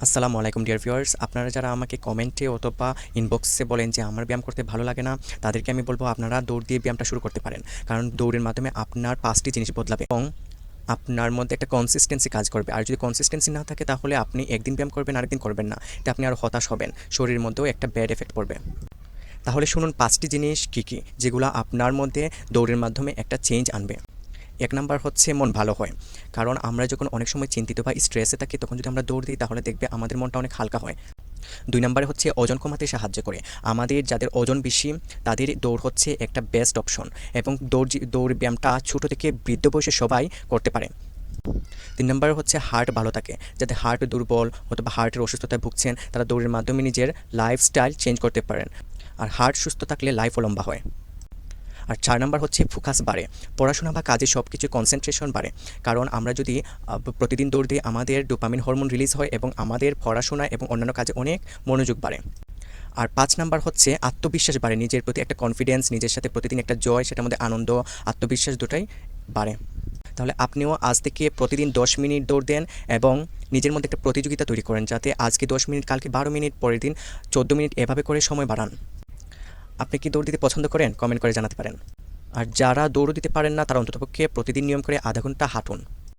আসসালামু আলাইকুম dear viewers, আপনারা যারা আমাকে কমেন্টে অথবা ইনবক্সে বলেন যে আমার ব্যায়াম করতে ভালো লাগে না, তাদেরকে আমি বলবো আপনারা দৌড় দিয়ে ব্যায়ামটা শুরু করতে পারেন। কারণ দৌড়ের মাধ্যমে আপনার 5টি জিনিস বদলাবে এবং আপনার মধ্যে একটা কনসিস্টেন্সি কাজ করবে। আর যদি কনসিস্টেন্সি না থাকে তাহলে আপনি একদিন ব্যায়াম করবেন, আরেকদিন করবেন না। এতে আপনি আরও হতাশ হবেন, শরীরের মধ্যেও একটা ব্যাড এফেক্ট পড়বে। তাহলে শুনুন 5টি জিনিস কী কী, যেগুলো আপনার মধ্যে দৌড়ের মাধ্যমে একটা চেঞ্জ আনবে। 1 নাম্বার হচ্ছে মন ভালো হয়। কারণ আমরা যখন অনেক সময় চিন্তিত বা স্ট্রেসে থাকি তখন যদি আমরা দৌড় দিই তাহলে দেখবে আমাদের মনটা অনেক হালকা হয়। 2 নাম্বারে হচ্ছে ওজন কমাতে সাহায্য করে। আমাদের যাদের ওজন বেশি তাদের দৌড় হচ্ছে একটা বেস্ট অপশন এবং দৌড় ব্যায়ামটা ছোটো থেকে বৃদ্ধ বয়সে সবাই করতে পারে। 3 নাম্বারে হচ্ছে হার্ট ভালো থাকে। যাদের হার্ট দুর্বল অথবা হার্টের অসুস্থতায় ভুগছেন তারা দৌড়ের মাধ্যমে নিজের লাইফস্টাইল চেঞ্জ করতে পারেন। আর হার্ট সুস্থ থাকলে লাইফও লম্বা হয়। আর 4 নাম্বার হচ্ছে ফোকাস বাড়ে। পড়াশোনা বা কাজে সব কিছু কনসেন্ট্রেশন বাড়ে। কারণ আমরা যদি প্রতিদিন দৌড় দিই আমাদের ডোপামিন হরমোন রিলিজ হয় এবং আমাদের পড়াশোনা এবং অন্যান্য কাজে অনেক মনোযোগ বাড়ে। আর 5 নাম্বার হচ্ছে আত্মবিশ্বাস বাড়ে। নিজের প্রতি একটা কনফিডেন্স, নিজের সাথে প্রতিদিন একটা জয়, সেটার মধ্যে আনন্দ, আত্মবিশ্বাস দুটাই বাড়ে। তাহলে আপনিও আজ থেকে প্রতিদিন 10 মিনিট দৌড় দেন এবং নিজের মধ্যে একটা প্রতিযোগিতা তৈরি করেন, যাতে আজকে 10 মিনিট, কালকে 12 মিনিট, পরের দিন 14 মিনিট, এভাবে করে সময় বাড়ান। আপনি কি দৌড় দিতে পছন্দ করেন? কমেন্ট করে জানাতে পারেন। আর যারা দৌড় দিতে পারেন না তারা অন্ততপক্ষে প্রতিদিন নিয়ম করে আধা ঘন্টা হাঁটুন।